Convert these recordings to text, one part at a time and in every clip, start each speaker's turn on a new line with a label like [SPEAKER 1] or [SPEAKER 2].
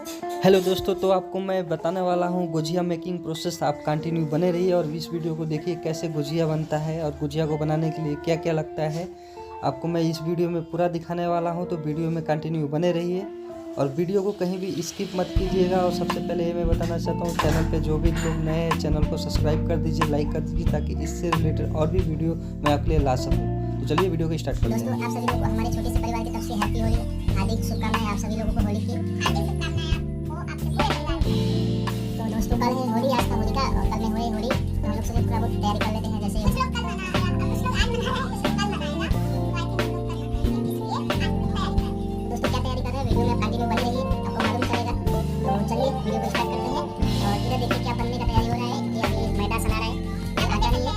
[SPEAKER 1] Hello दोस्तों, तो आपको मैं बताने वाला हूँ गुजिया मेकिंग प्रोसेस। आप कंटिन्यू बने रहिए और इस वीडियो को देखिए कैसे गुजिया बनता है और गुजिया को बनाने के लिए क्या क्या लगता है। आपको मैं इस वीडियो में पूरा दिखाने वाला हूँ, तो वीडियो में कंटिन्यू बने रहिए और वीडियो को कहीं भी स्किप मत कीजिएगा। और सबसे पहले ये मैं बताना चाहता हूँ, चैनल पे जो भी लोग नए हैं चैनल को सब्सक्राइब कर दीजिए, लाइक कर दीजिए, ताकि इससे रिलेटेड और भी वीडियो मैं आपके लिए ला सकूँ। तो चलिए वीडियो को स्टार्ट करते हैं।
[SPEAKER 2] दोस्तों, आप सभी लोगों को हमारे छोटे से परिवार की तरफ से हैप्पी होली, हार्दिक शुभकामनाएं आप सभी लोगों को होली की। तो दोस्तों, कल है होली, आज का होली का और कल में हुई होली, तो हम लोग सभी थोड़ा बहुत तैयारी कर लेते हैं। जैसे दोस्तों क्या तैयारी कर रहे हैं, वीडियो में कंटिन्यू बने रहिए, आपको मालूम चलेगा। तो चलिए वीडियो को स्टार्ट करते हैं। और इधर देखिए क्या बनने का तैयारी हो रहा है। ये अभी मैदा सना रहा है, आटा नहीं है।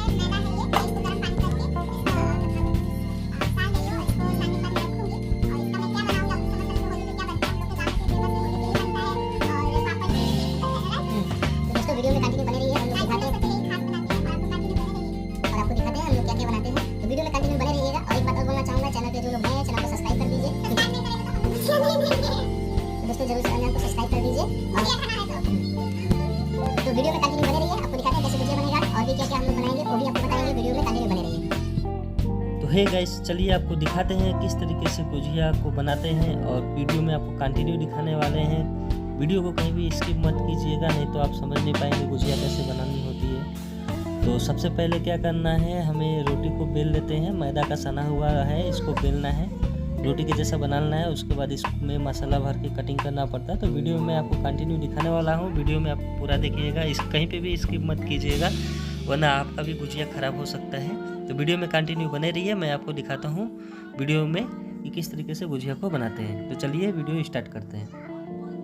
[SPEAKER 2] वीडियो में कंटिन्यू बने रहिए, हम लोग दिखाते हैं और आपको दिखाते हैं हम लोग क्या क्या बनाते हैं। तो वीडियो में कंटिन्यू बने रहिएगा। और एक बात और बोलना चाहूँगा, चैनल पे जो लोग नए हैं चैनल को सब्सक्राइब कर दीजिए। तो दोस्तों जरूर से चैनल को सब्सक्राइब कर दीजिए। तो वीडियो में कंटिन्यू बने रहिए, आपको दिखाते हैं कैसे गुजिया बनेगा और भी क्या क्या हम लोग बनाएंगे वो भी आपको बताएंगे। वीडियो में कंटिन्यू बने रहिए।
[SPEAKER 1] तो हे गाइस, चलिए आपको दिखाते हैं किस तरीके से गुजिया को बनाते हैं और वीडियो में आपको कंटिन्यू दिखाने वाले हैं। वीडियो को कहीं भी स्किप मत कीजिएगा, नहीं तो आप समझ नहीं पाएंगे गुजिया कैसे बनानी होती है। तो सबसे पहले क्या करना है, हमें रोटी को बेल लेते हैं। मैदा का सना हुआ है, इसको बेलना है, रोटी के जैसा बनाना है। उसके बाद इसमें मसाला भर के कटिंग करना पड़ता है। तो वीडियो में आपको कंटिन्यू दिखाने वाला हूँ, वीडियो में आप पूरा देखिएगा, इस कहीं पे भी स्किप मत कीजिएगा, वरना आपका भी गुजिया ख़राब हो सकता है। तो वीडियो में कंटिन्यू बने रहिए, मैं आपको दिखाता हूँ वीडियो में कि किस तरीके से गुजिया को बनाते हैं। तो चलिए वीडियो स्टार्ट करते हैं।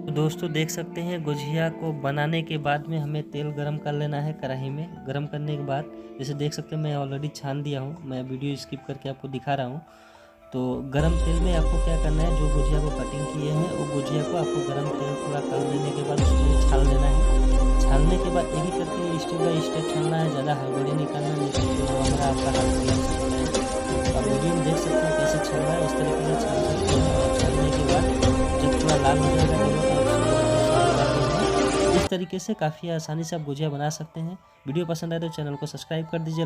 [SPEAKER 1] तो दोस्तों देख सकते हैं, गुजिया को बनाने के बाद में हमें तेल गरम कर लेना है कढ़ाई में। गरम करने के बाद जैसे देख सकते हैं मैं ऑलरेडी छान दिया हूँ, मैं वीडियो स्किप करके आपको दिखा रहा हूँ। तो गरम तेल में आपको क्या करना है, जो गुजिया को कटिंग किए हैं वो गुजिया को आपको गरम तेल थोड़ा कर देने के बाद उसमें छान लेना है। छानने के बाद एक ही करके स्टेप बाई स्टेप छानना है, ज़्यादा हड़बड़ी नहीं करना है, नहीं तो हमारा आपका हाथ लग सकता है। तो आप वीडियो में देख सकते हैं कैसे छान रहा है, इस तरीके से छान सकते हैं। और छानने के बाद जब थोड़ा लाल हो जाएगा इस तरीके से काफ़ी आसानी से आप गुजिया बना सकते हैं। वीडियो पसंद आए तो चैनल को सब्सक्राइब कर दीजिए।